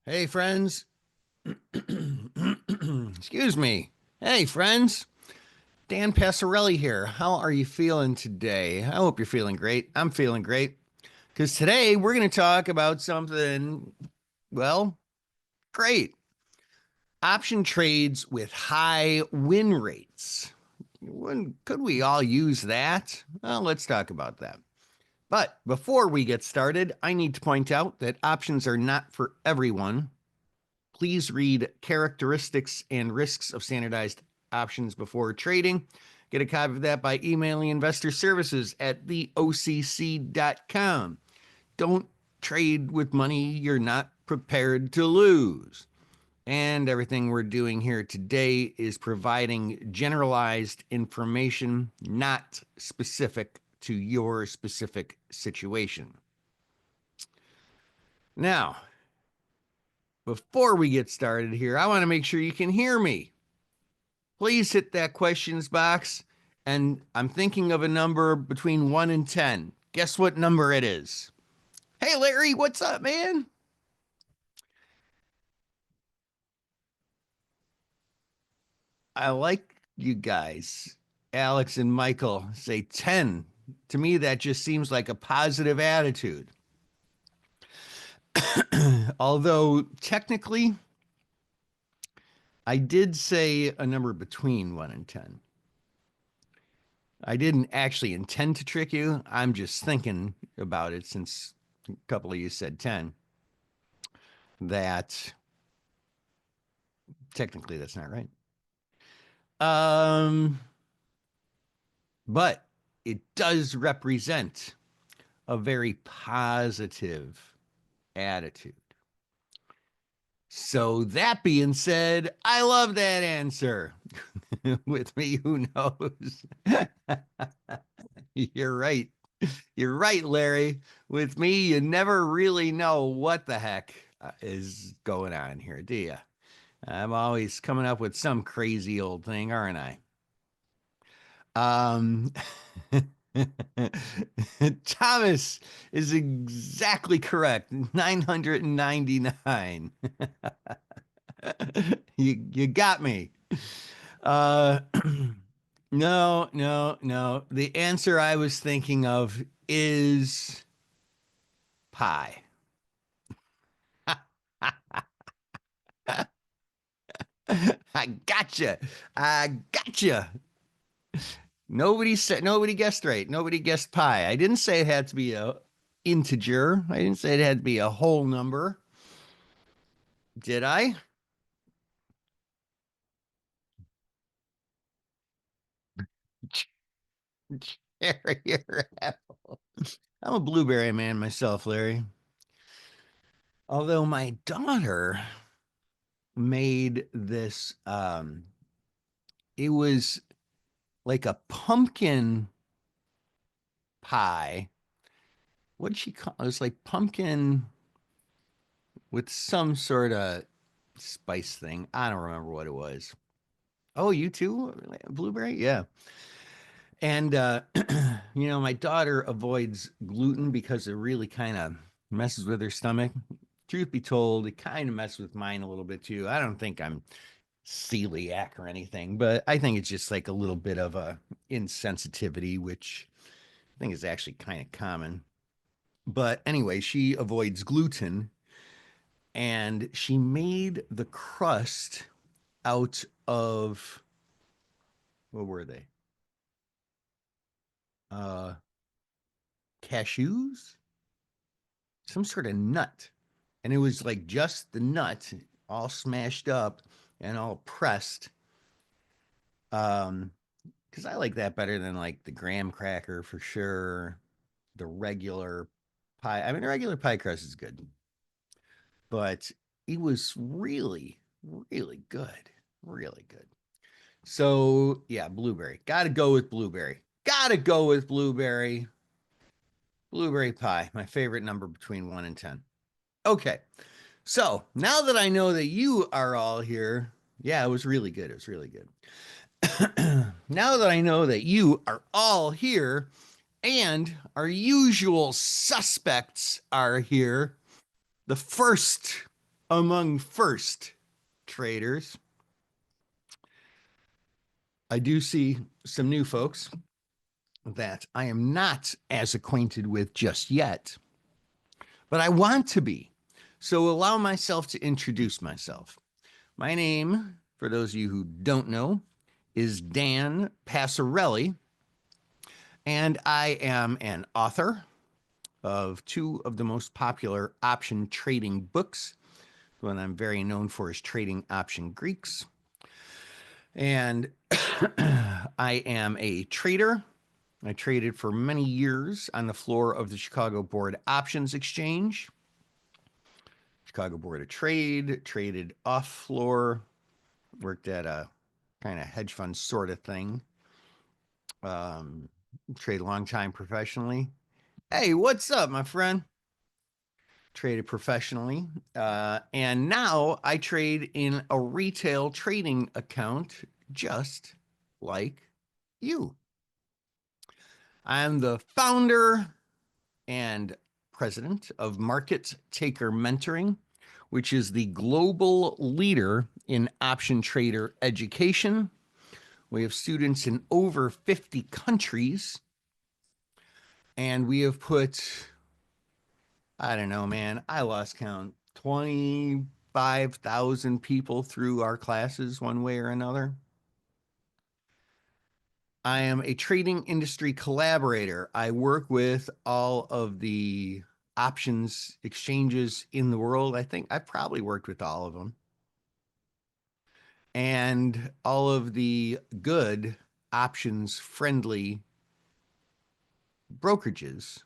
Hey, friends. Excuse me. Hey, friends. Dan Passarelli here. How are you feeling today? I hope you're feeling great. I'm feeling great because today we're going to talk about something, well, great. Option trades with high win rates. Could we all use that? Well, let's talk about that. But before we get started, I need to point out that options are not for everyone. Please read characteristics and risks of standardized options before trading. Get a copy of that by emailing investor services at theocc.com. Don't trade with money you're not prepared to lose. And everything we're doing here today is providing generalized information, not specific to your specific situation. Now, before we get started here, I want to make sure you can hear me. Please hit that questions box. And I'm thinking of a number between 1 and 10. Guess what number it is? Hey, Larry, what's up, man? I like you guys. Alex and Michael say 10. To me, that just seems like a positive attitude. Although, technically, I did say a number between 1 and 10. I didn't actually intend to trick you. I'm just thinking about it since a couple of you said 10. That technically that's not right. Um, but it does represent a very positive attitude. So that being said, I love that answer. With me, who knows? You're right. You're right, Larry. With me, you never really know what the heck is going on here, do you? I'm always coming up with some crazy old thing, aren't I? Um, Thomas is exactly correct. 999. You got me. Uh, no. The answer I was thinking of is pi. I gotcha. I gotcha. Nobody guessed right. Nobody guessed pi. I didn't say it had to be a integer. I didn't say it had to be a whole number. Did I? Cherry or apple? I'm a blueberry man myself, Larry. Although my daughter made this it was like a pumpkin pie. What did she call it? It was like pumpkin with some sort of spice thing. I don't remember what it was. Oh, you too? Blueberry? Yeah. And my daughter avoids gluten because it really kind of messes with her stomach. Truth be told, it kind of messes with mine a little bit too. I don't think I'm celiac or anything, but I think it's just like a little bit of a insensitivity, which I think is actually kind of common. But anyway, she avoids gluten and she made the crust out of what were they? Uh Cashews? Some sort of nut. And it was like just the nut all smashed up and all pressed. Because I like that better than like the graham cracker for sure. The regular pie. I mean, the regular pie crust is good, but it was really, really good. Really good. So yeah, blueberry. Gotta go with blueberry. Gotta go with blueberry. Blueberry pie, my favorite number between 1 and 10. Okay. So now that I know that you are all here, yeah, it was really good. It was really good. Now that I know that you are all here and our usual suspects are here, the first among first traders, I do see some new folks that I am not as acquainted with just yet, but I want to be. So allow myself to introduce myself. My name, for those of you who don't know, is Dan Passarelli, and I am an author of two of the most popular option trading books. The one I'm very known for is Trading Option Greeks. And I am a trader. I traded for many years on the floor of the Chicago Board Options Exchange, Chicago Board of Trade, traded off floor, worked at a kind of hedge fund sort of thing. Trade a long time professionally. Hey, what's up, my friend? Traded professionally. And now I trade in a retail trading account just like you. I'm the founder and president of Market Taker Mentoring, which is the global leader in option trader education. We have students in over 50 countries, and we have put, I don't know, man, I lost count, 25,000 people through our classes one way or another. I am a trading industry collaborator. I work with all of the options exchanges in the world. I think I probably worked with all of them. And all of the good options friendly brokerages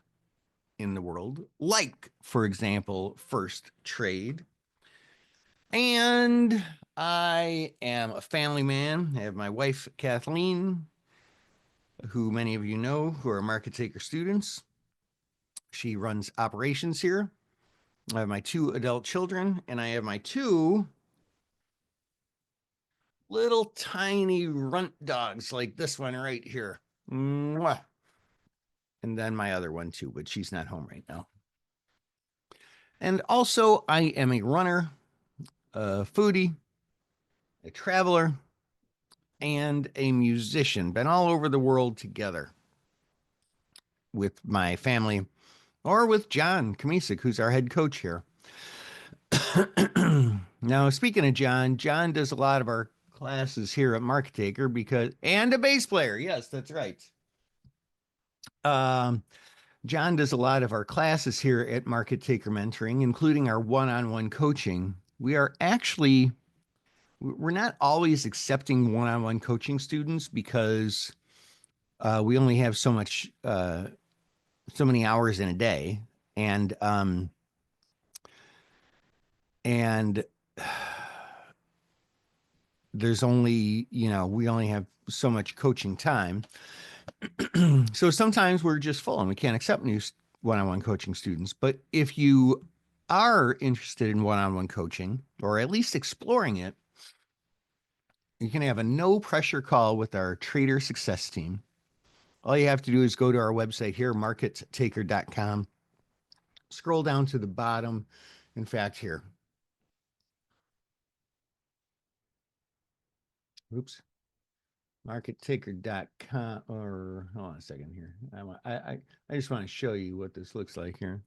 in the world, like, for example, Firstrade. And I am a family man. I have my wife, Kathleen, who many of you know, who are market taker students. She runs operations here. I have my two adult children, and I have my two little tiny runt dogs like this one right here. Mwah. And then my other one too, but she's not home right now. And also, I am a runner, a foodie, a traveler, and a musician. Been all over the world together with my family or with John Kamisik, who's our head coach here. Now, speaking of John, John does a lot of our classes here at Market Taker and a bass player. Yes, that's right. John does a lot of our classes here at Market Taker Mentoring, including our one-on-one coaching. We're not always accepting one-on-one coaching students because we only have so many hours in a day, and there's only, we only have so much coaching time. So sometimes we're just full and we can't accept new one-on-one coaching students. But if you are interested in one-on-one coaching, or at least exploring it, you can have a no pressure call with our trader success team. All you have to do is go to our website here, markettaker.com. Scroll down to the bottom. In fact, here. Oops. Markettaker.com, or hold on a second here. I just want to show you what this looks like here.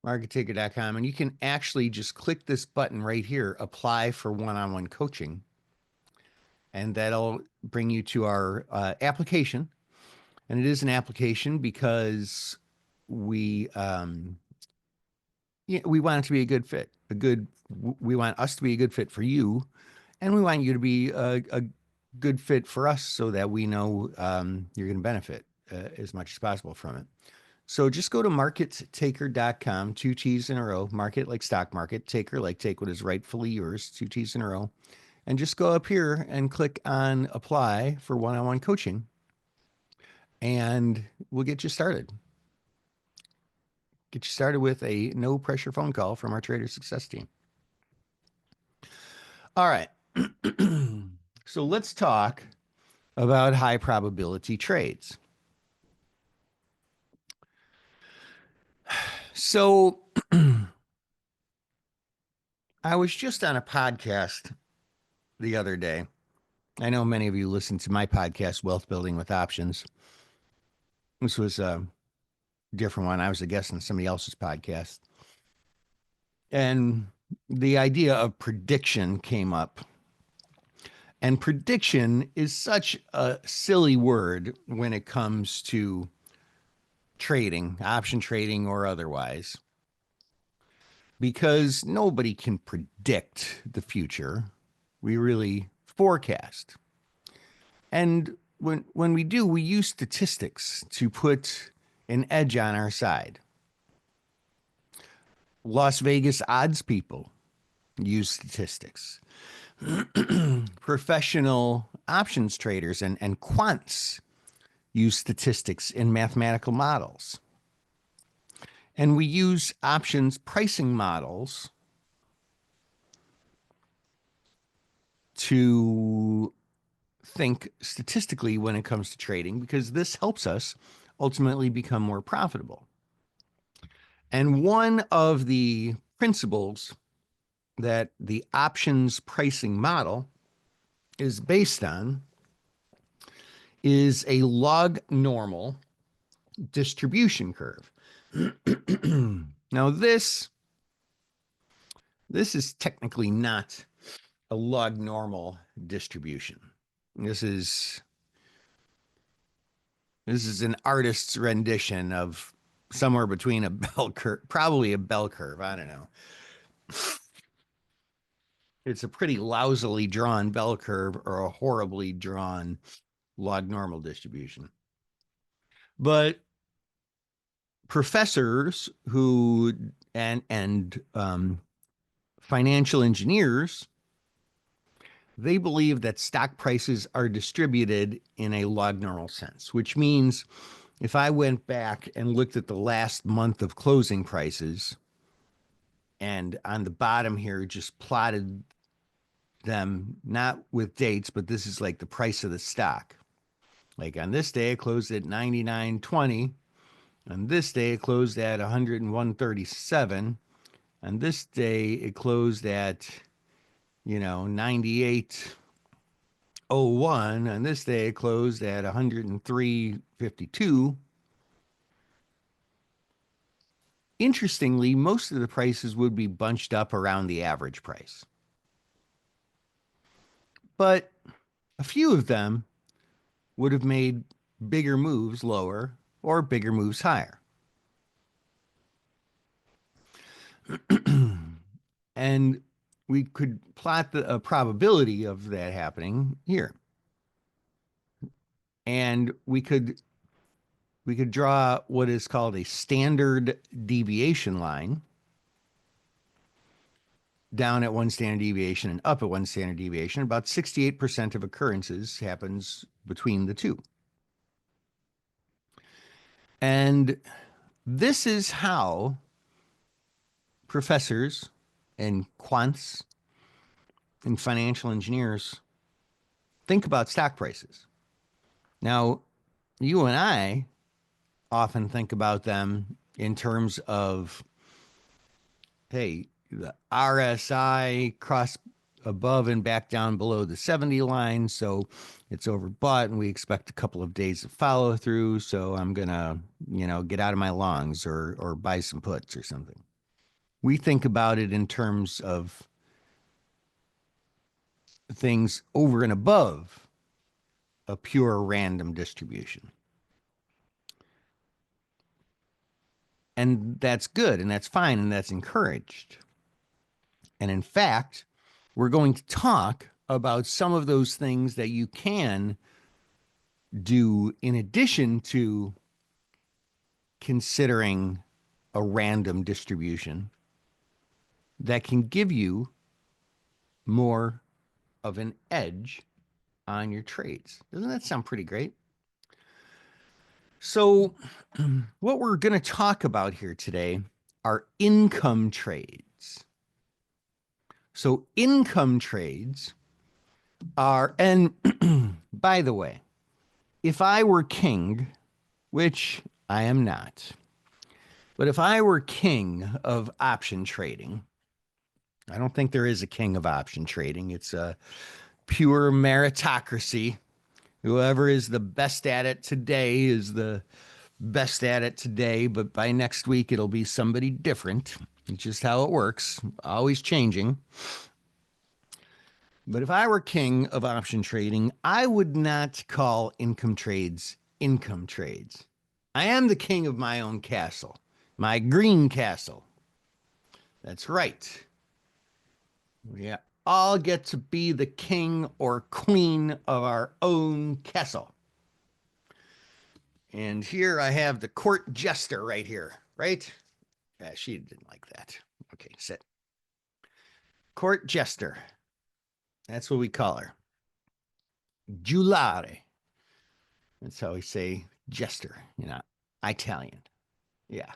Markettaker.com, and you can actually just click this button right here, apply for one-on-one coaching, and that'll bring you to our application. And it is an application because we we want it to be a good fit, we want us to be a good fit for you, and we want you to be a good fit for us so that we know you're going to benefit as much as possible from it. So just go to markettaker.com, two T's in a row, market like stock market, taker like take what is rightfully yours, two T's in a row, and just go up here and click on apply for one-on-one coaching, and we'll get you started. Get you started with a no pressure phone call from our trader success team. All right. So let's talk about high probability trades. So I was just on a podcast the other day. I know many of you listen to my podcast, Wealth Building with Options. This was a different one. I was a guest on somebody else's podcast. And the idea of prediction came up. And prediction is such a silly word when it comes to trading, option trading or otherwise, because nobody can predict the future. We really forecast. And when we do, we use statistics to put an edge on our side. Las Vegas odds people use statistics. Professional options traders and quants use statistics in mathematical models. And we use options pricing models to think statistically when it comes to trading because this helps us ultimately become more profitable. And one of the principles that the options pricing model is based on is a log normal distribution curve. Now this is technically not a log normal distribution. This is an artist's rendition of somewhere between a bell curve, probably a bell curve. I don't know. It's a pretty lousily drawn bell curve or a horribly drawn log normal distribution. But professors who and financial engineers, they believe that stock prices are distributed in a log normal sense, which means if I went back and looked at the last month of closing prices and on the bottom here just plotted them, not with dates, but this is like the price of the stock. Like on this day, it closed at 99.20. On this day, it closed at 101.37. On this day, it closed at, 98.01. On this day, it closed at 103.52. Interestingly, most of the prices would be bunched up around the average price. But a few of them would have made bigger moves lower or bigger moves higher. And we could plot the probability of that happening here. And we could draw what is called a standard deviation line down at one standard deviation and up at one standard deviation. About 68% of occurrences happens between the two. And this is how professors and quants and financial engineers think about stock prices. Now, you and I often think about them in terms of, hey, the RSI crossed above and back down below the 70 line, so it's overbought and we expect a couple of days of follow through, so I'm going to, get out of my longs or buy some puts or something. We think about it in terms of things over and above a pure random distribution. And that's good and that's fine and that's encouraged. And in fact, we're going to talk about some of those things that you can do in addition to considering a random distribution that can give you more of an edge on your trades. Doesn't that sound pretty great? So, what we're going to talk about here today are income trades. So, income trades are, and by the way, if I were king, which I am not, But if I were king of option trading, I don't think there is a king of option trading. It's a pure meritocracy. Whoever is the best at it today is the best at it today, but by next week it'll be somebody different. It's just how it works, always changing. But if I were king of option trading, I would not call income trades income trades. I am the king of my own castle, my green castle. That's right. We all get to be the king or queen of our own castle. And here I have the court jester right here, right? Yeah, she didn't like that. Okay, sit. Court jester. That's what we call her. Giulare. That's how we say jester, Italian. Yeah.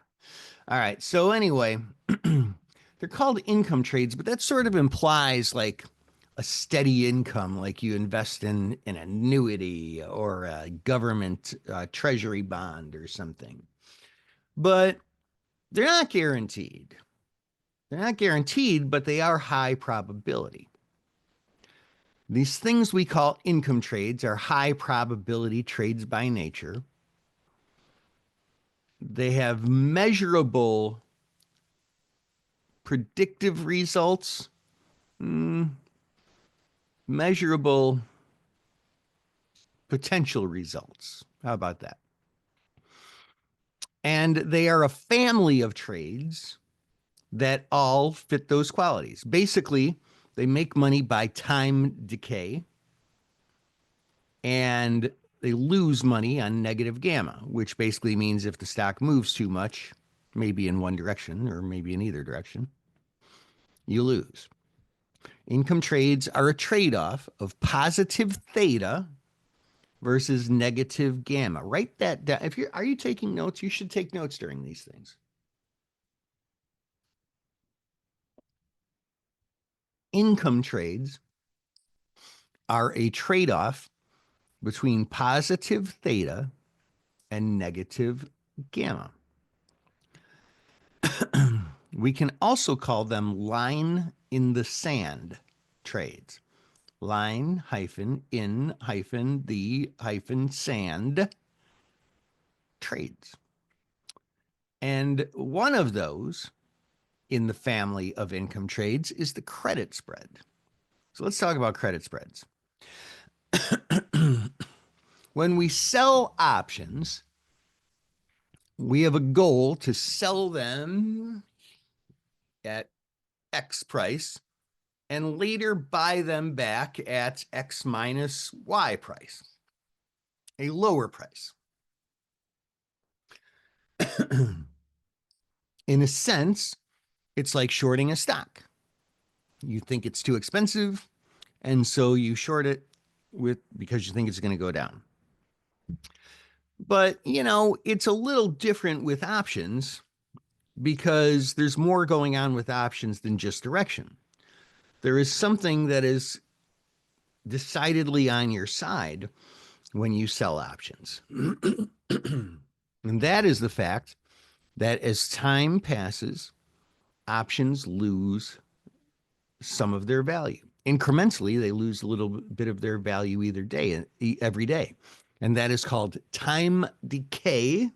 All right. So anyway, they're called income trades, but that sort of implies like a steady income, like you invest in an annuity or a government treasury bond or something. But they're not guaranteed. They're not guaranteed, but they are high probability. These things we call income trades are high probability trades by nature. They have measurable predictive results, measurable potential results. How about that? And they are a family of trades that all fit those qualities. Basically, they make money by time decay and they lose money on negative gamma, which basically means if the stock moves too much, maybe in one direction or maybe in either direction, you lose. Income trades are a trade off of positive theta versus negative gamma. Write that down. Are you taking notes? You should take notes during these things. Income trades are a trade off between positive theta and negative gamma. We can also call them line in the sand trades. Line hyphen in hyphen the hyphen sand trades. And one of those in the family of income trades is the credit spread. So let's talk about credit spreads. When we sell options, we have a goal to sell them at X price and later buy them back at X minus Y price, a lower price. In a sense, it's like shorting a stock. You think it's too expensive, and so you short it because you think it's going to go down. But, it's a little different with options because there's more going on with options than just direction. There is something that is decidedly on your side when you sell options. And that is the fact that as time passes, options lose some of their value. Incrementally, they lose a little bit of their value every day. And that is called time decay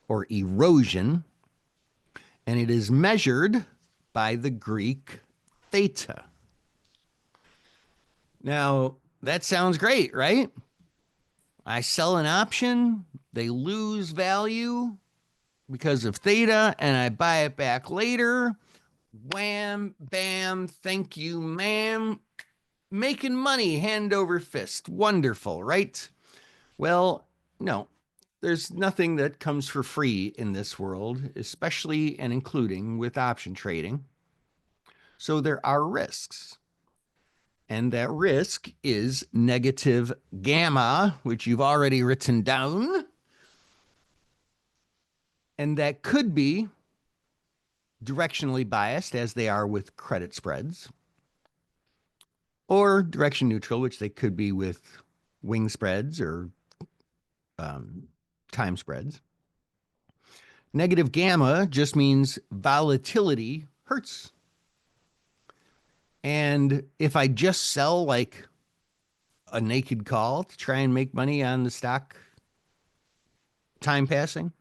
or erosion. And it is measured by the Greek theta. Now, that sounds great, right? I sell an option, they lose value because of theta, and I buy it back later. Wham, bam, thank you, ma'am. Making money hand over fist. Wonderful, right? Well, no, there's nothing that comes for free in this world, especially and including with option trading. So there are risks. And that risk is negative gamma, which you've already written down. And that could be directionally biased, as they are with credit spreads, or direction neutral, which they could be with wing spreads or time spreads. Negative gamma just means volatility hurts. And if I just sell like a naked call to try and make money on the stock time passing,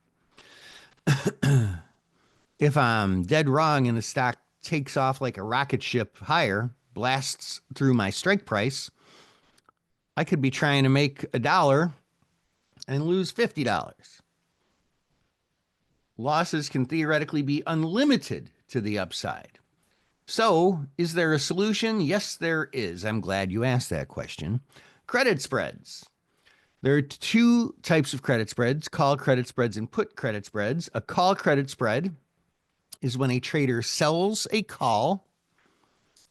if I'm dead wrong and the stock takes off like a rocket ship higher, blasts through my strike price, I could be trying to make $1 and lose $50. Losses can theoretically be unlimited to the upside. So, is there a solution? Yes, there is. I'm glad you asked that question. Credit spreads. There are two types of credit spreads, call credit spreads and put credit spreads. A call credit spread is when a trader sells a call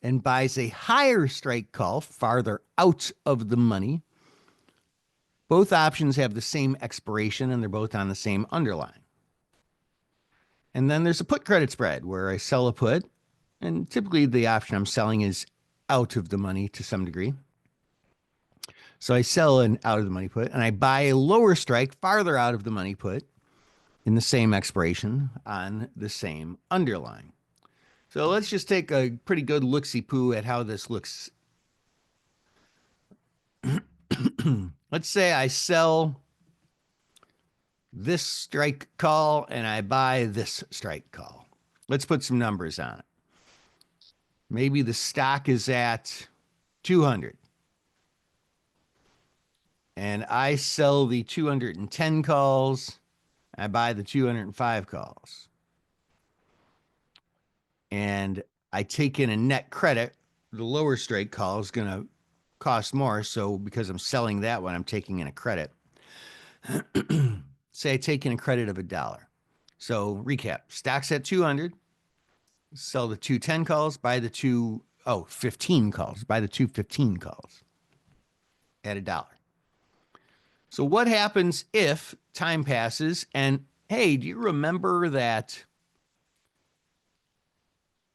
and buys a higher strike call farther out of the money. Both options have the same expiration and they're both on the same underlying. And then there's a put credit spread where I sell a put, and typically the option I'm selling is out of the money to some degree. So I sell an out of the money put and I buy a lower strike farther out of the money put in the same expiration on the same underlying. So let's just take a pretty good look-see-poo at how this looks. Let's say I sell this strike call and I buy this strike call. Let's put some numbers on it. Maybe the stock is at 200 and I sell the 210 calls. I buy the 205 calls. And I take in a net credit. The lower strike call is going to cost more. So because I'm selling that one, I'm taking in a credit. Say I take in a credit of $1. So recap, stock's at 200, sell the 210 calls, buy the 15 calls, buy the 215 calls at $1. So what happens if time passes and, hey, do you remember that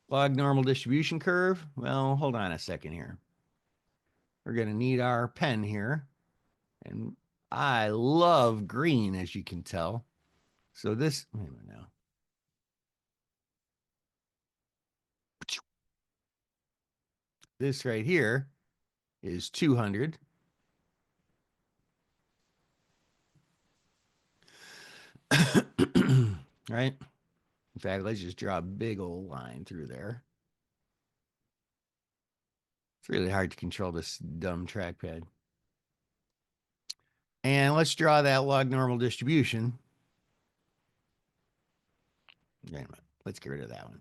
log normal distribution curve? Well, hold on a second here. We're going to need our pen here. And I love green, as you can tell. So this, wait a minute now. This right here is 200. Right? In fact, let's just draw a big old line through there. It's really hard to control this dumb trackpad. And let's draw that log normal distribution. Wait a minute. Let's get rid of that one.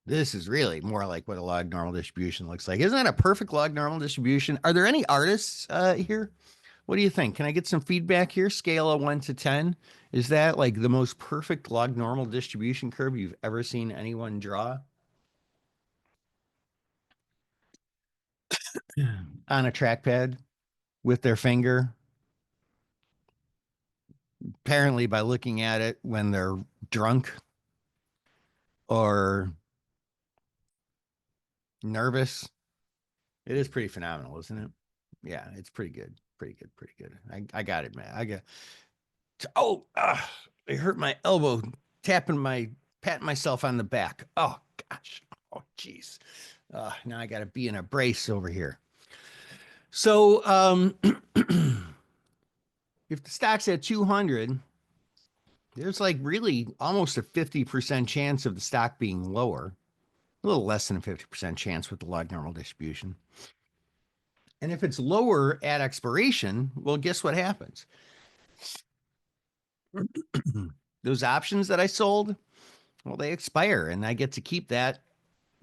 This is really more like what a log normal distribution looks like. Isn't that a perfect log normal distribution? Are there any artists here? What do you think? Can I get some feedback here? Scale of 1 to 10. Is that like the most perfect log normal distribution curve you've ever seen anyone draw? On a trackpad with their finger, apparently by looking at it when they're drunk or nervous. It is pretty phenomenal, isn't it? Yeah, it's pretty good. Pretty good. Pretty good. I got it, man. I got. It hurt my elbow patting myself on the back. Oh gosh. Oh geez. Now I got to be in a brace over here. So if the stock's at 200, there's like really almost a 50% chance of the stock being lower, a little less than a 50% chance with the log normal distribution. And if it's lower at expiration, well, guess what happens? Those options that I sold, well, they expire and I get to keep that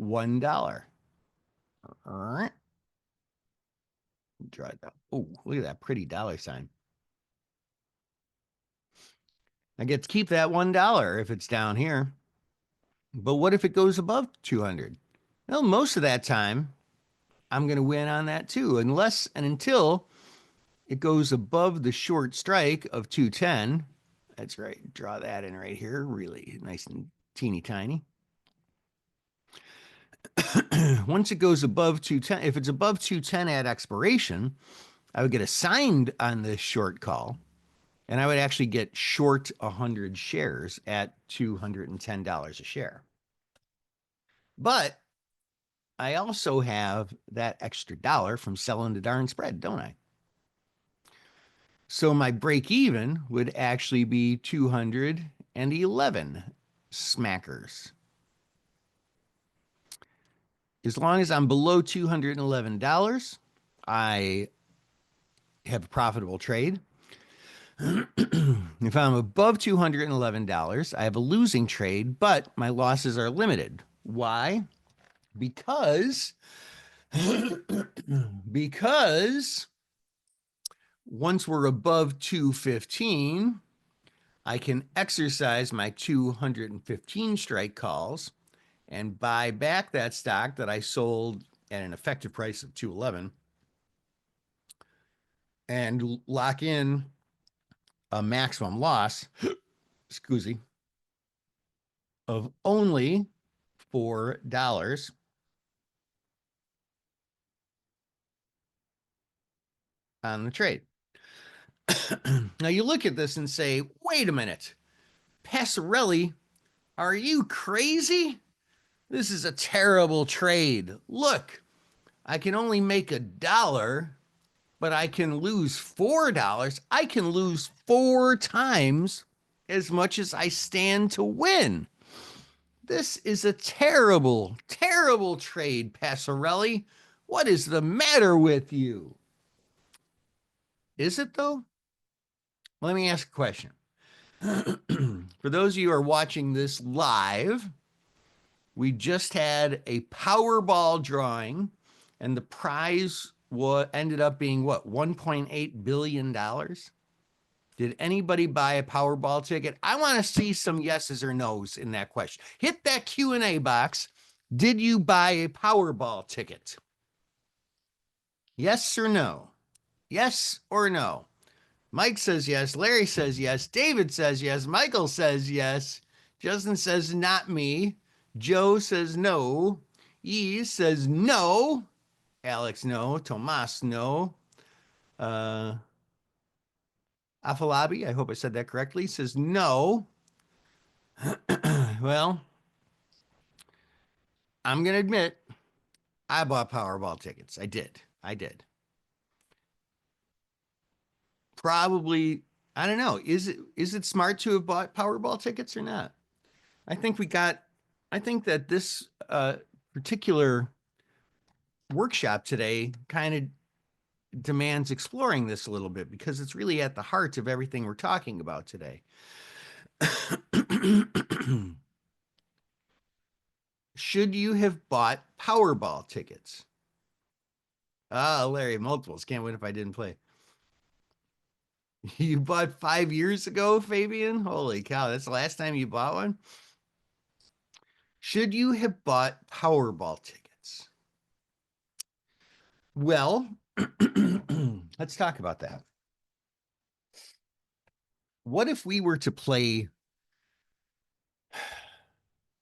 $1. All right. Draw it down. Oh, look at that pretty dollar sign. I get to keep that $1 if it's down here. But what if it goes above 200? Well, most of that time, I'm going to win on that too, unless and until it goes above the short strike of 210. That's right. Draw that in right here. Really nice and teeny tiny. Once it goes above 210, if it's above 210 at expiration, I would get assigned on this short call, and I would actually get short 100 shares at $210 a share. But I also have that extra dollar from selling the darn spread, don't I? So my break even would actually be 211 smackers. As long as I'm below $211, I have a profitable trade. If I'm above $211, I have a losing trade, but my losses are limited. Why? Because because once we're above 215, I can exercise my 215 strike calls and buy back that stock that I sold at an effective price of 211 and lock in a maximum loss, excuse me, of only $4 on the trade. Now you look at this and say, wait a minute, Passarelli, are you crazy? This is a terrible trade. Look, I can only make $1, but I can lose $4. I can lose 4 times as much as I stand to win. This is a terrible, terrible trade, Passarelli. What is the matter with you? Is it though? Let me ask a question. For those of you who are watching this live, we just had a Powerball drawing, and the prize ended up being what, $1.8 billion? Did anybody buy a Powerball ticket? I want to see some yeses or nos in that question. Hit that Q&A box. Did you buy a Powerball ticket? Yes or no? Yes or no? Mike says yes. Larry says yes. David says yes. Michael says yes. Justin says not me. Joe says no. E says no. Alex, no. Tomas, no. Afalabi, I hope I said that correctly, says no. Well, I'm going to admit, I bought Powerball tickets. I did. I did. Probably, I don't know. Is it smart to have bought Powerball tickets or not? I think that this particular workshop today kind of demands exploring this a little bit because it's really at the heart of everything we're talking about today. Should you have bought Powerball tickets? Ah, Larry, multiples. Can't wait if I didn't play. You bought 5 years ago, Fabian? Holy cow, that's the last time you bought one? Should you have bought Powerball tickets? Well, let's talk about that. What if we were to play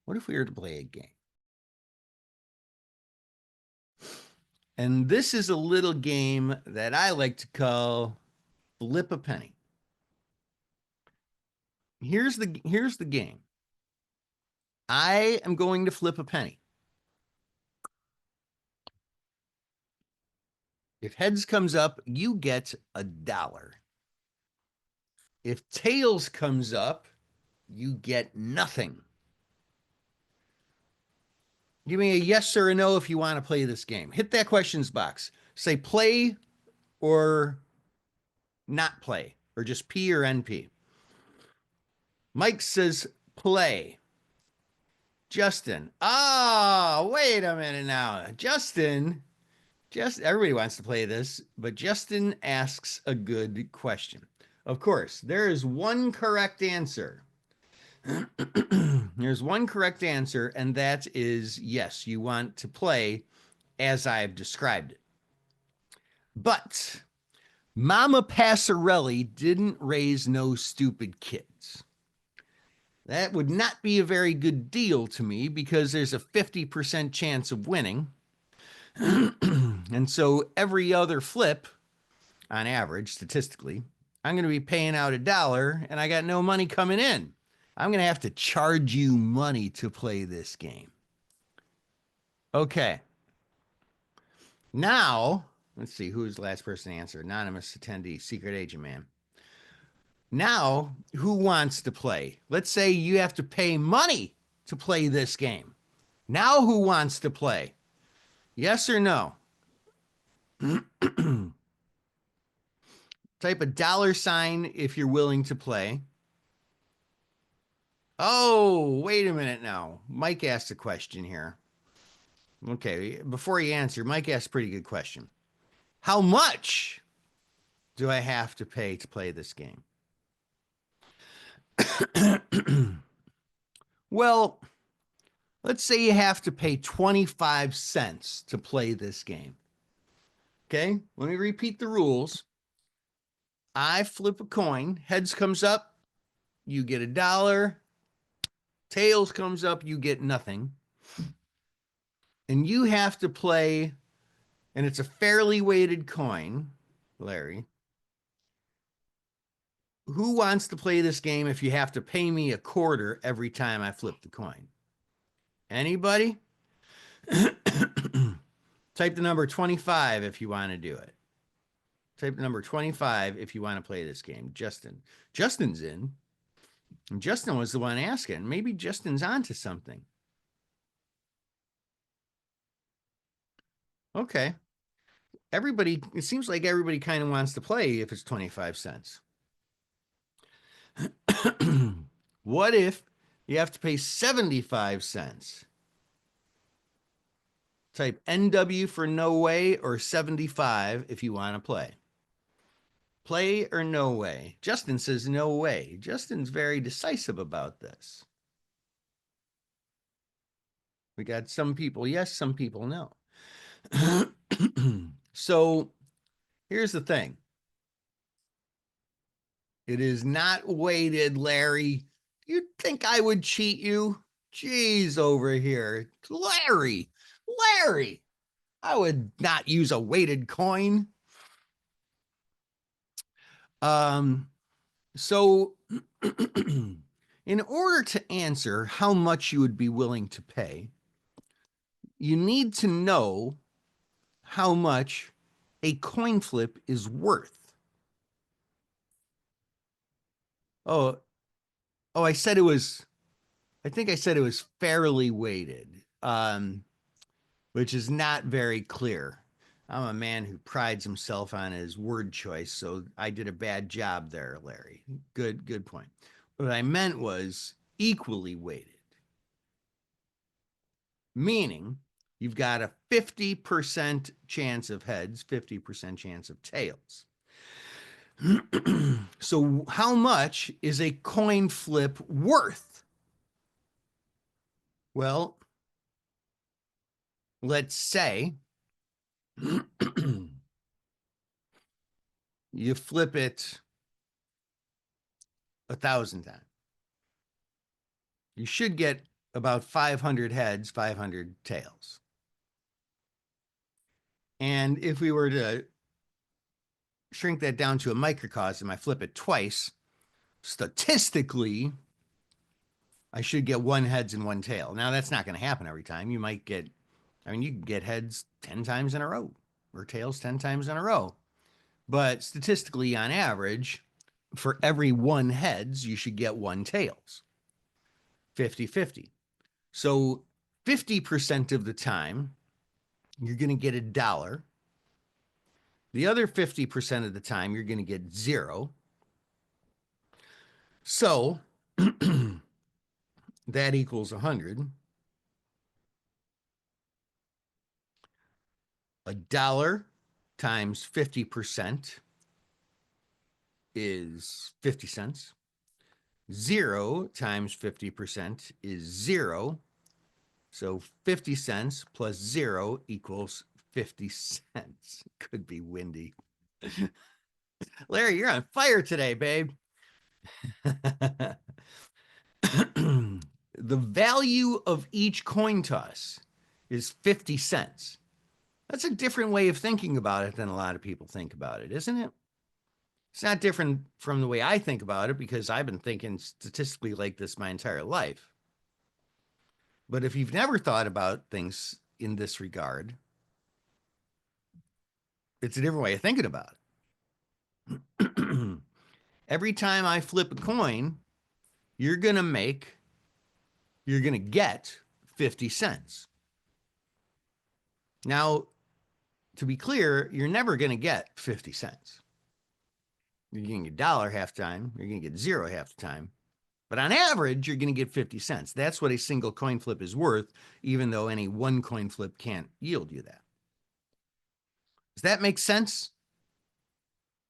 a game? And this is a little game that I like to call Flip a Penny. Here's the game. I am going to flip a penny. If heads comes up, you get $1. If tails comes up, you get nothing. Give me a yes or a no if you want to play this game. Hit that questions box. Say play or not play, or just P or NP. Mike says play. Justin. Wait a minute now. Justin, everybody wants to play this, but Justin asks a good question. Of course, there is one correct answer. There's one correct answer, and that is yes, you want to play as I've described it. But Mama Passarelli didn't raise no stupid kids. That would not be a very good deal to me because there's a 50% chance of winning. And so every other flip, on average, statistically, I'm going to be paying out $1 and I got no money coming in. I'm going to have to charge you money to play this game. Okay. Now, let's see who's the last person to answer. Anonymous attendee, secret agent man. Now, who wants to play? Let's say you have to pay money to play this game. Now, who wants to play? Yes or no? Type a $sign if you're willing to play. Oh, wait a minute now. Mike asked a question here. Okay, before you answer, Mike asked a pretty good question. How much do I have to pay to play this game? Well, let's say you have to pay 25 cents to play this game. Okay, let me repeat the rules. I flip a coin, heads comes up, you get $1. Tails comes up, you get nothing. And you have to play, and it's a fairly weighted coin, Larry. Who wants to play this game if you have to pay me $0.25 every time I flip the coin? Anybody? Type the number 25 if you want to do it. Type the number 25 if you want to play this game. Justin. Justin's in. And Justin was the one asking. Maybe Justin's onto something. Okay. Everybody, it seems like everybody kind of wants to play if it's 25 cents. What if you have to pay 75 cents? Type NW for no way or 75 if you want to play. Play or no way? Justin says no way. Justin's very decisive about this. We got some people yes, some people no. So here's the thing. It is not weighted, Larry. You'd think I would cheat you? Jeez, over here. Larry, I would not use a weighted coin. So in order to answer how much you would be willing to pay, you need to know how much a coin flip is worth. Oh, I said it was, I think I said it was fairly weighted, which is not very clear. I'm a man who prides himself on his word choice, so I did a bad job there, Larry. Good point. What I meant was equally weighted, meaning you've got a 50% chance of heads, 50% chance of tails. So how much is a coin flip worth? Well, let's say you flip it 1,000 times. You should get about 500 heads, 500 tails. And if we were to shrink that down to a microcosm, I flip it twice, statistically, I should get 1 heads and 1 tail. Now, that's not going to happen every time. You might get, I mean, you can get heads 10 times in a row or tails 10 times in a row. But statistically, on average, for every 1 heads, you should get 1 tails. 50-50. So 50% of the time, you're going to get $1. The other 50% of the time, you're going to get 0. So that equals 100. $1 times 50% is 50 cents. 0 times 50% is 0. So 50 cents plus 0 equals 50 cents. Could be windy. Larry, you're on fire today, babe. The value of each coin toss is 50 cents. That's a different way of thinking about it than a lot of people think about it, isn't it? It's not different from the way I think about it because I've been thinking statistically like this my entire life. But if you've never thought about things in this regard, it's a different way of thinking about it. Every time I flip a coin, you're going to make, you're going to get 50 cents. Now, to be clear, you're never going to get 50 cents. You're going to get a dollar half the time. You're going to get zero half the time. But on average, you're going to get 50 cents. That's what a single coin flip is worth, even though any one coin flip can't yield you that. Does that make sense?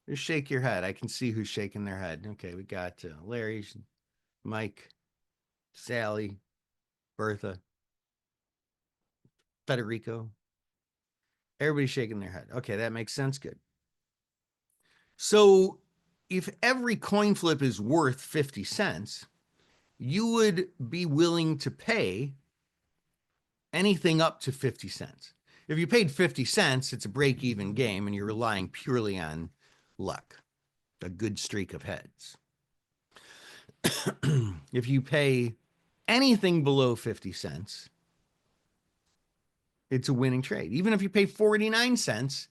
Just shake your head. I can see who's shaking their head. Okay, we got Larry, Mike, Sally, Bertha, Federico. Everybody's shaking their head. Okay, that makes sense. Good. So if every coin flip is worth 50 cents, you would be willing to pay anything up to 50 cents. If you paid 50 cents, it's a break even game and you're relying purely on luck, a good streak of heads. If you pay anything below 50 cents, it's a winning trade. Even if you pay 49 cents,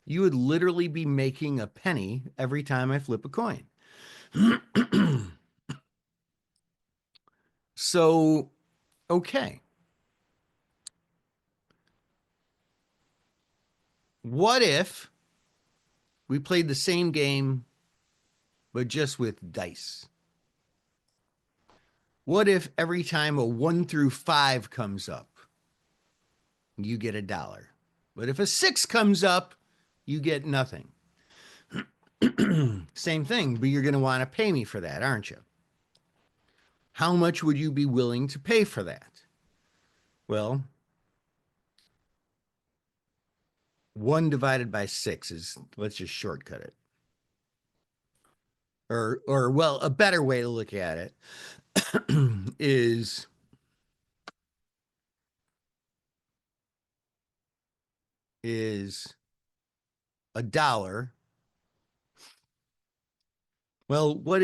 you would literally be making a penny every time I flip a coin. So, okay. What if we played the same game, but just with dice? What if every time a 1 through 5 comes up, you get a dollar? But if a 6 comes up, you get nothing. Same thing, but you're going to want to pay me for that, aren't you? How much would you be willing to pay for that? Well, 1 divided by 6 is, let's just shortcut it. Or well, a better way to look at it is a dollar. Well, what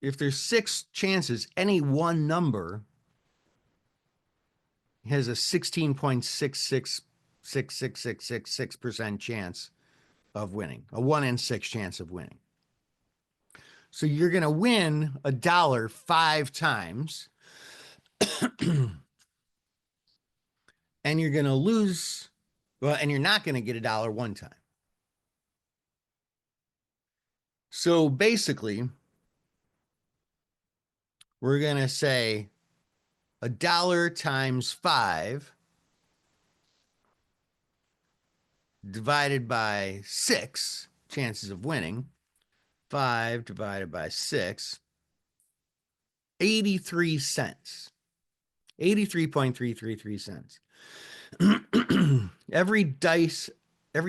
if there's 6 chances, any one number has a 16.666666% chance of winning, a 1 in 6 chance of winning. So you're going to win a dollar 5 times and you're going to lose, well, and you're not going to get a dollar 1 time. So basically, we're going to say a dollar times 5 divided by 6 chances of winning. 5 divided by 6, 83 cents. 83.333 cents. every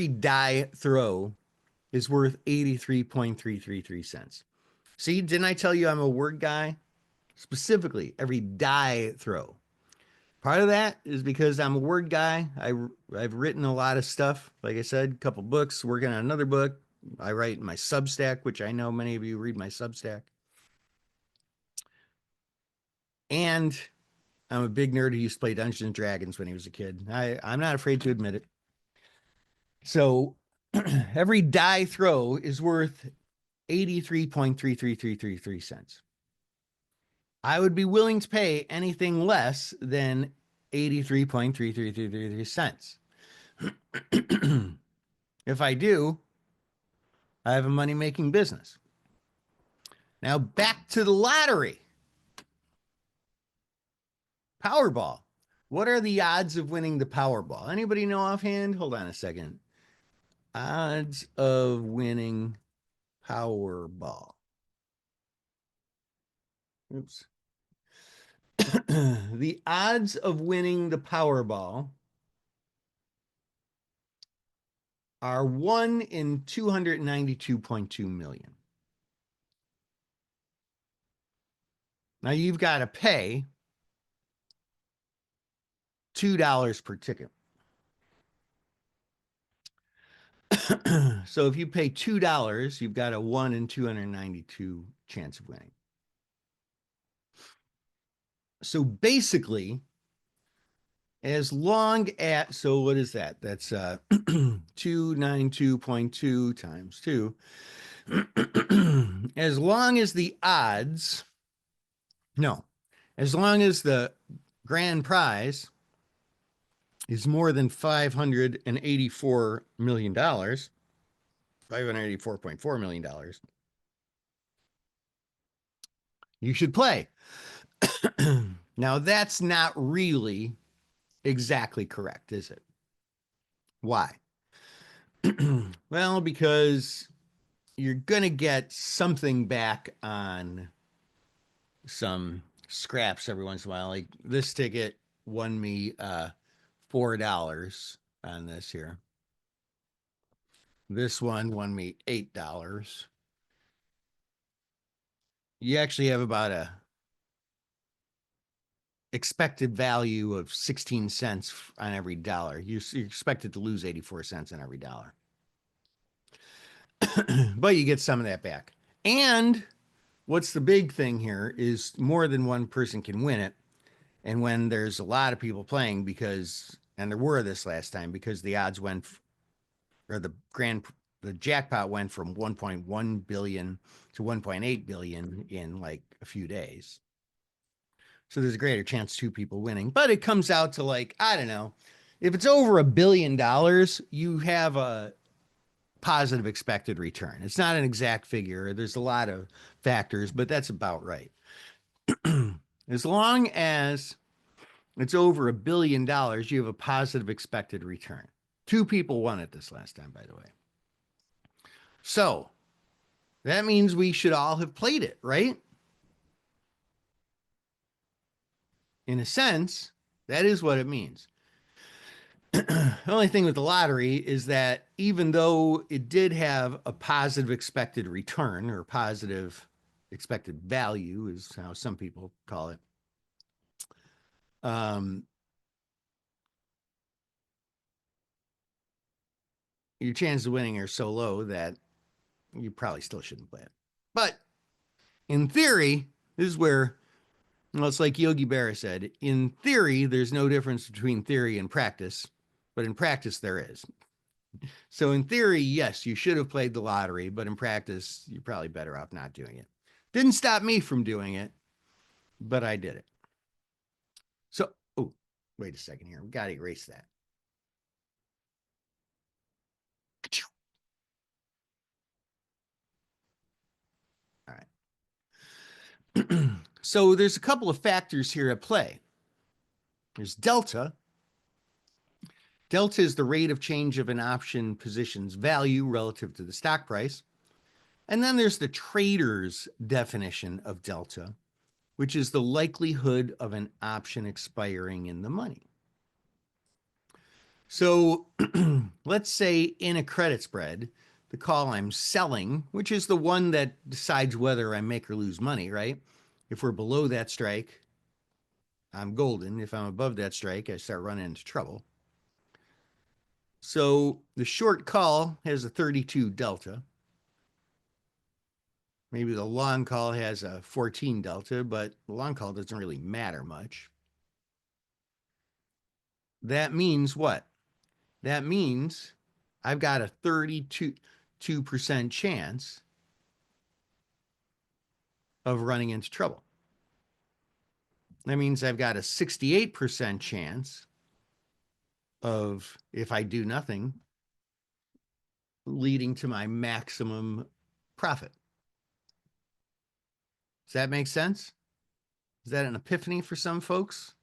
die throw is worth 83.333 cents. See, didn't I tell you I'm a word guy? Specifically, every die throw. Part of that is because I'm a word guy. I've written a lot of stuff. Like I said, a couple books, working on another book. I write my Substack, which I know many of you read my Substack. And I'm a big nerd who used to play Dungeons and Dragons when he was a kid. I'm not afraid to admit it. So every die throw is worth 83.33333 cents. I would be willing to pay anything less than 83.33333 cents. If I do, I have a money-making business. Now back to the lottery. Powerball. What are the odds of winning the Powerball? Anybody know offhand? Hold on a second. Odds of winning Powerball. Oops. The odds of winning the Powerball are 1 in 292.2 million. Now you've got to pay $2 per ticket. So if you pay $2, you've got a 1 in 292 chance of winning. So basically, as long as, so what is that? That's 292.2 times 2. As long as the odds, no, as long as the grand prize is more than $584 million, $584.4 million, you should play. Now, that's not really exactly correct, is it? Why? Well, because you're going to get something back on some scraps every once in a while. Like this ticket won me $4 on this here. This one won me $8. You actually have about a expected value of 16 cents on every dollar. You're expected to lose 84 cents on every dollar. But you get some of that back. And what's the big thing here is more than one person can win it. And when there's a lot of people playing, because, and there were this last time, because the odds went, or the jackpot went from 1.1 billion to 1.8 billion in like a few days. So there's a greater chance two people winning, but it comes out to like, I don't know, if it's over $1 billion, you have a positive expected return. It's not an exact figure. There's a lot of factors, but that's about right. As long as it's over $1 billion, you have a positive expected return. Two people won it this last time, by the way. So that means we should all have played it, right? In a sense, that is what it means. The only thing with the lottery is that even though it did have a positive expected return or positive expected value, is how some people call it, um, your chances of winning are so low that you probably still shouldn't play it. But in theory, this is where, well, it's like Yogi Berra said, in theory, there's no difference between theory and practice, but in practice, there is. So in theory, yes, you should have played the lottery, but in practice, you're probably better off not doing it. Didn't stop me from doing it, but I did it. So, oh, wait a second here. We got to erase that. All right. So there's a couple of factors here at play. There's delta. Delta is the rate of change of an option position's value relative to the stock price. And then there's the trader's definition of delta, which is the likelihood of an option expiring in the money. So let's say in a credit spread, the call I'm selling, which is the one that decides whether I make or lose money, right? If we're below that strike, I'm golden. If I'm above that strike, I start running into trouble. So the short call has a 32 delta. Maybe the long call has a 14 delta, but the long call doesn't really matter much. That means what? That means I've got a 32% chance of running into trouble. That means I've got a 68% chance of, if I do nothing, leading to my maximum profit. Does that make sense? Is that an epiphany for some folks?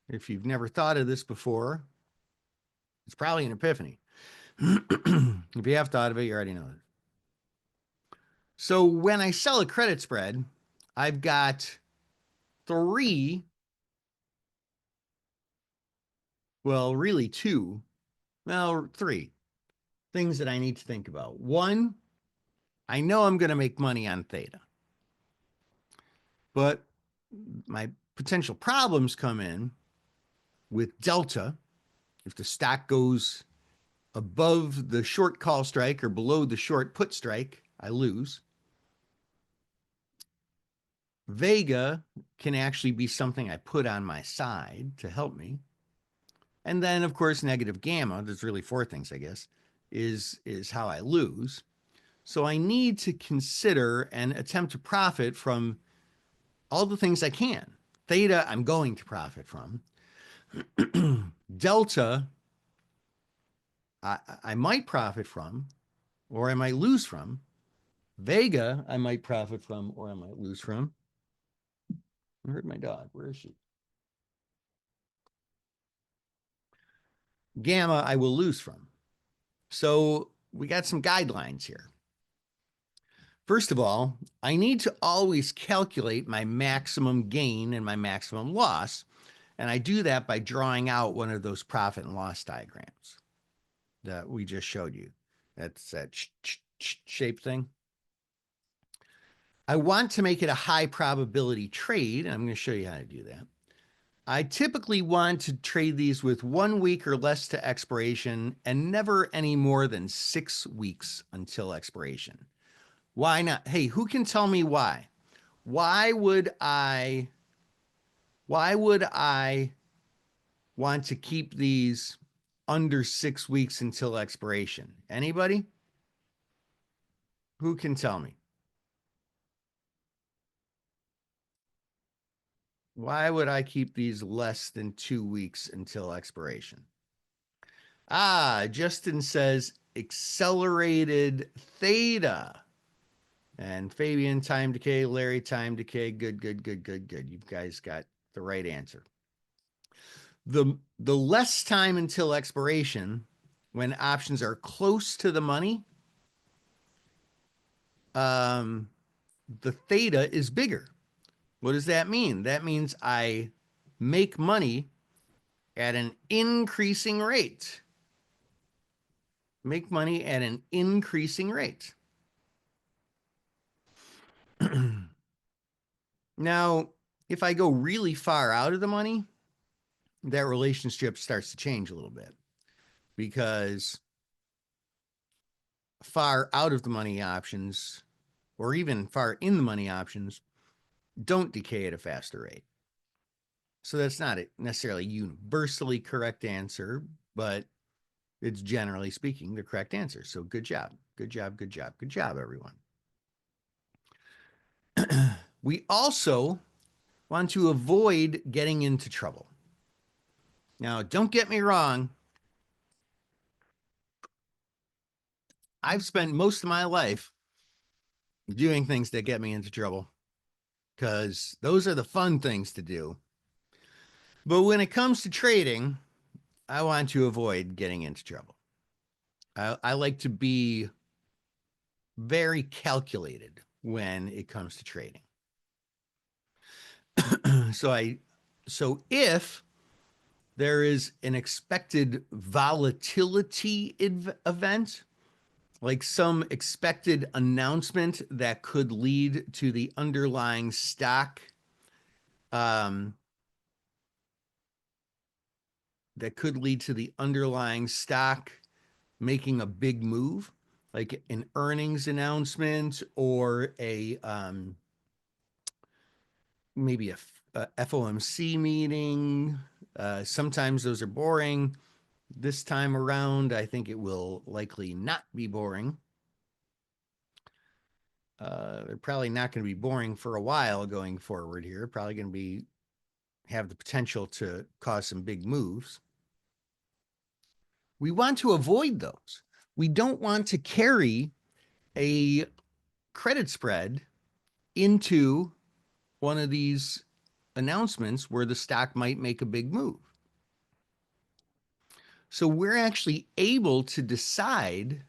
If you've never thought of this before, it's probably an epiphany. If you have thought of it, you already know it. So when I sell a credit spread, I've got three, well, really two, well, three things that I need to think about. One, I know I'm going to make money on theta, but my potential problems come in with delta. If the stock goes above the short call strike or below the short put strike, I lose. Vega can actually be something I put on my side to help me. And then, of course, negative gamma, there's really four things, I guess, is how I lose. So I need to consider and attempt to profit from all the things I can. Theta, I'm going to profit from. Delta, I might profit from, or I might lose from. Vega, I might profit from, or I might lose from. I heard my dog. Where is she? Gamma, I will lose from. So we got some guidelines here. First of all, I need to always calculate my maximum gain and my maximum loss. And I do that by drawing out one of those profit and loss diagrams that we just showed you. That's that shape thing. I want to make it a high probability trade. And I'm going to show you how to do that. I typically want to trade these with 1 week or less to expiration and never any more than 6 weeks until expiration. Why not? Hey, who can tell me why? Why would I want to keep these under 6 weeks until expiration? Anybody? Who can tell me? Why would I keep these less than 2 weeks until expiration? Justin says accelerated theta. And Fabian, time decay. Larry, time decay. Good. You guys got the right answer. The less time until expiration, when options are close to the money, the theta is bigger. What does that mean? That means I make money at an increasing rate. Make money at an increasing rate. Now, if I go really far out of the money, that relationship starts to change a little bit, because far out of the money options, or even far in the money options, don't decay at a faster rate. So that's not necessarily a universally correct answer, but it's generally speaking the correct answer. So good job, everyone. We also want to avoid getting into trouble. Now, don't get me wrong. I've spent most of my life doing things that get me into trouble, because those are the fun things to do. But when it comes to trading, I want to avoid getting into trouble. I like to be very calculated when it comes to trading. So if there is an expected volatility event, like some expected announcement that could lead to the underlying stock, making a big move, like an earnings announcement or maybe a FOMC meeting. Sometimes those are boring. This time around, I think it will likely not be boring. They're probably not going to be boring for a while going forward here. Probably going to have the potential to cause some big moves. We want to avoid those. We don't want to carry a credit spread into one of these announcements where the stock might make a big move. So we're actually able to decide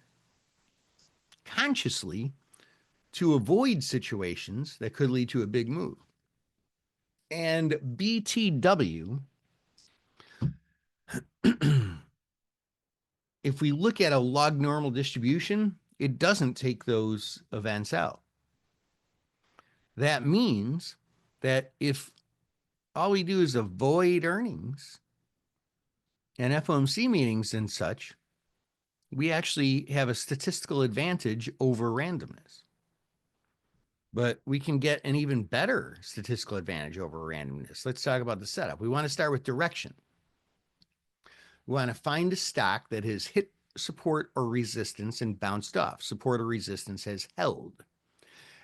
consciously to avoid situations that could lead to a big move. And BTW, if we look at a log normal distribution, it doesn't take those events out. That means that if all we do is avoid earnings and FOMC meetings and such, we actually have a statistical advantage over randomness. But we can get an even better statistical advantage over randomness. Let's talk about the setup. We want to start with direction. We want to find a stock that has hit support or resistance and bounced off. Support or resistance has held.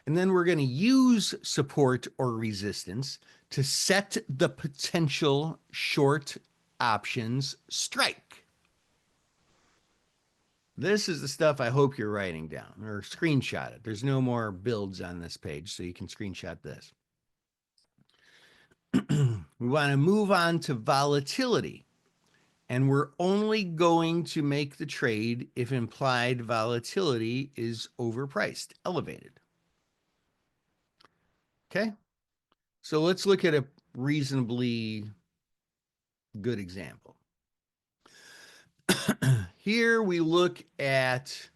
And then we're going to use support or resistance to set the potential short options strike. This is the stuff I hope you're writing down or screenshot it. There's no more builds on this page, so you can screenshot this. We want to move on to volatility. And we're only going to make the trade if implied volatility is overpriced, elevated. Okay. So let's look at a reasonably good example. Here we look at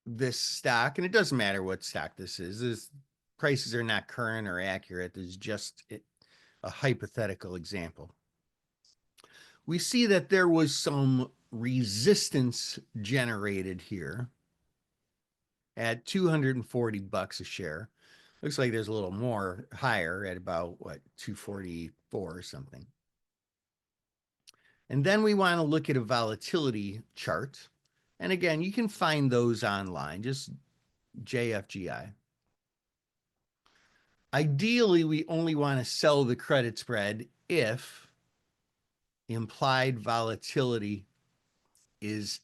this stock, and it doesn't matter what stock this is. This prices are not current or accurate. This is just a hypothetical example. We see that there was some resistance generated here at 240 bucks a share. Looks like there's a little more higher at about what, 244 or something. And then we want to look at a volatility chart. And again, you can find those online, just JFGI. Ideally, we only want to sell the credit spread if implied volatility is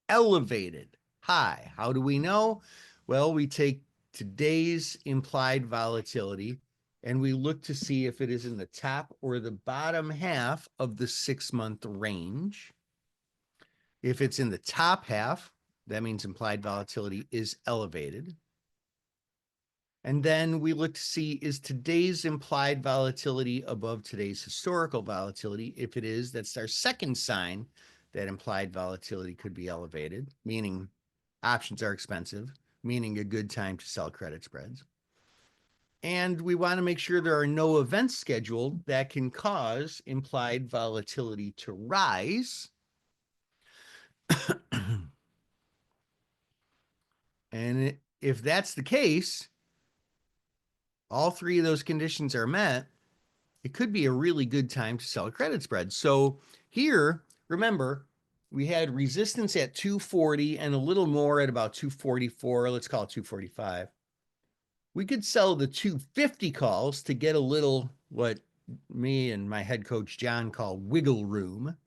elevated, high. How do we know? Well, we take today's implied volatility and we look to see if it is in the top or the bottom half of the 6-month range. If it's in the top half, that means implied volatility is elevated. And then we look to see, is today's implied volatility above today's historical volatility? If it is, that's our second sign that implied volatility could be elevated, meaning options are expensive, meaning a good time to sell credit spreads. And we want to make sure there are no events scheduled that can cause implied volatility to rise. And if that's the case, all three of those conditions are met, it could be a really good time to sell a credit spread. So here, remember, we had resistance at 240 and a little more at about 244. Let's call it 245. We could sell the 250 calls to get a little, what me and my head coach John call wiggle room,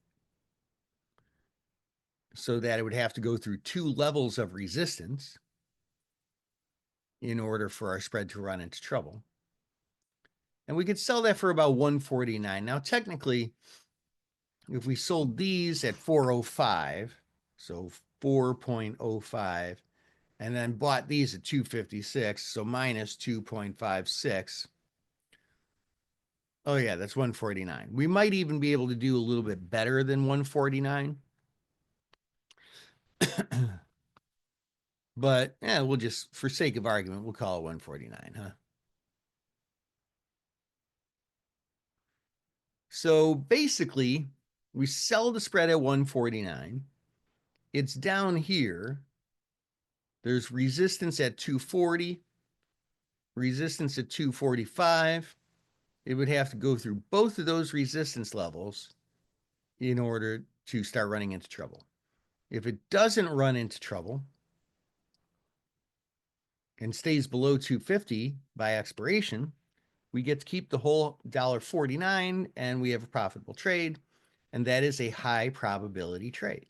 so that it would have to go through 2 levels of resistance in order for our spread to run into trouble. And we could sell that for about 149. Now, technically, if we sold these at 405, so 4.05, and then bought these at 256, so minus 2.56. Oh yeah, that's 149. We might even be able to do a little bit better than 149. But yeah, we'll just, for sake of argument, we'll call it 149, huh? So basically, we sell the spread at 149. It's down here. There's resistance at 240, resistance at 245. It would have to go through both of those resistance levels in order to start running into trouble. If it doesn't run into trouble and stays below 250 by expiration, we get to keep the whole $1.49 and we have a profitable trade. And that is a high probability trade.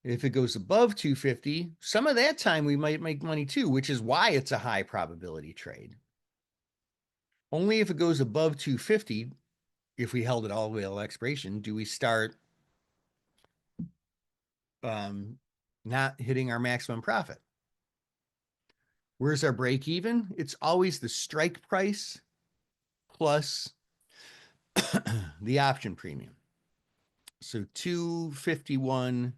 If it goes above 250, some of that time we might make money too, which is why it's a high probability trade. Only if it goes above 250, if we held it all the way to expiration, do we start not hitting our maximum profit. Where's our break even? It's always the strike price plus the option premium. So $251.49.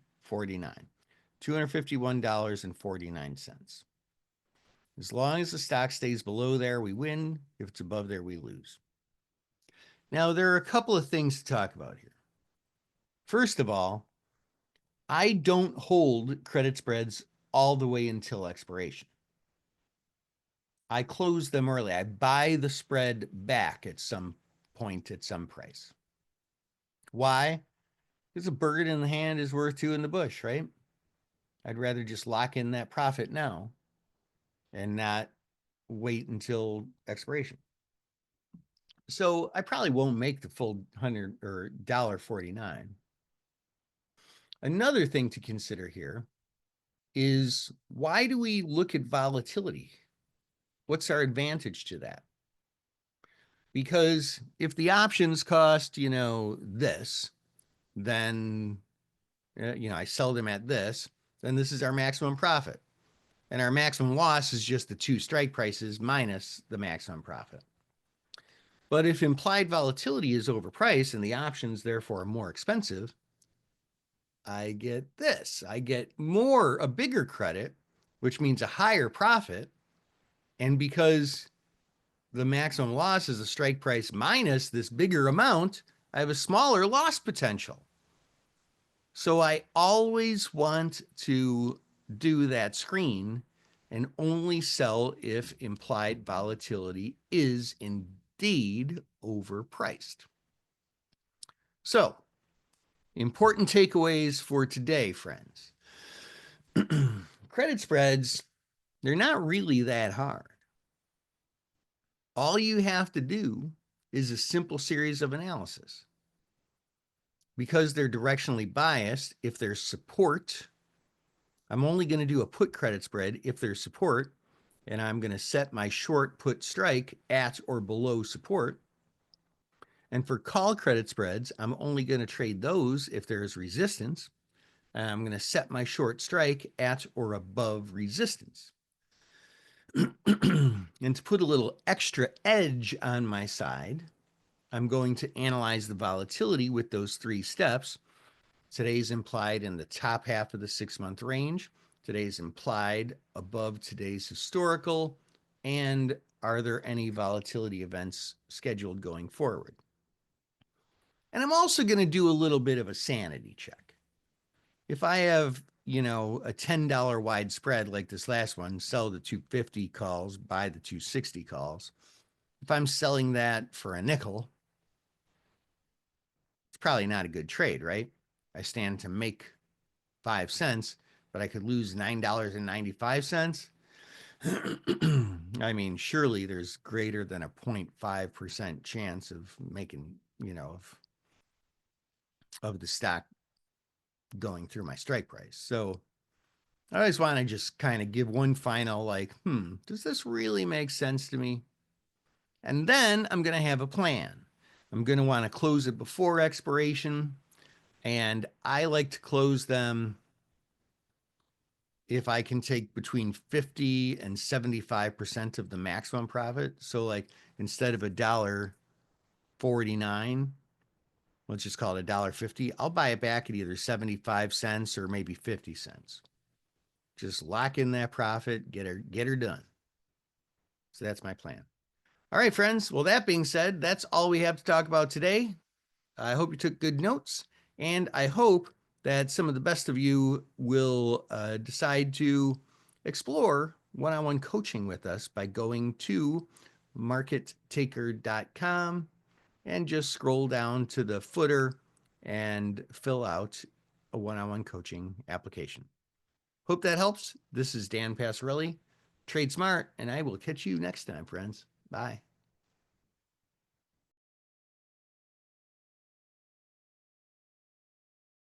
$251.49. As long as the stock stays below there, we win. If it's above there, we lose. Now, there are a couple of things to talk about here. First of all, I don't hold credit spreads all the way until expiration. I close them early. I buy the spread back at some point at some price. Why? Because a bird in the hand is worth two in the bush, right? I'd rather just lock in that profit now and not wait until expiration. So I probably won't make the full 100 or $1.49. Another thing to consider here is, why do we look at volatility? What's our advantage to that? Because if the options cost, this, then, I sell them at this, then this is our maximum profit. And our maximum loss is just the two strike prices minus the maximum profit. But if implied volatility is overpriced and the options therefore are more expensive, I get this. I get a bigger credit, which means a higher profit. And because the maximum loss is a strike price minus this bigger amount, I have a smaller loss potential. So I always want to do that screen and only sell if implied volatility is indeed overpriced. So, important takeaways for today, friends. Credit spreads, they're not really that hard. All you have to do is a simple series of analysis. Because they're directionally biased, if there's support, I'm only going to do a put credit spread if there's support, and I'm going to set my short put strike at or below support. And for call credit spreads, I'm only going to trade those if there's resistance, and I'm going to set my short strike at or above resistance. And to put a little extra edge on my side, I'm going to analyze the volatility with those three steps. Today's implied in the top half of the 6-month range. Today's implied above today's historical. And are there any volatility events scheduled going forward? And I'm also going to do a little bit of a sanity check. If I have, a $10 wide spread like this last one, sell the 250 calls, buy the 260 calls. If I'm selling that for a nickel, it's probably not a good trade, right? I stand to make 5 cents, but I could lose $9.95. I mean, surely there's greater than a 0.5% chance of making, of the stock going through my strike price. So I always want to just kind of give one final, does this really make sense to me? And then I'm going to have a plan. I'm going to want to close it before expiration. And I like to close them if I can take between 50 and 75% of the maximum profit. So like instead of $1.49, let's just call it $1.50, I'll buy it back at either 75 cents or maybe 50 cents. Just lock in that profit, get her done. So that's my plan. All right, friends. Well, that being said, that's all we have to talk about today. I hope you took good notes, and I hope that some of the best of you will decide to explore one-on-one coaching with us by going to markettaker.com and just scroll down to the footer and fill out a one-on-one coaching application. Hope that helps. This is Dan Passarelli, Trade Smart, and I will catch you next time, friends. Bye.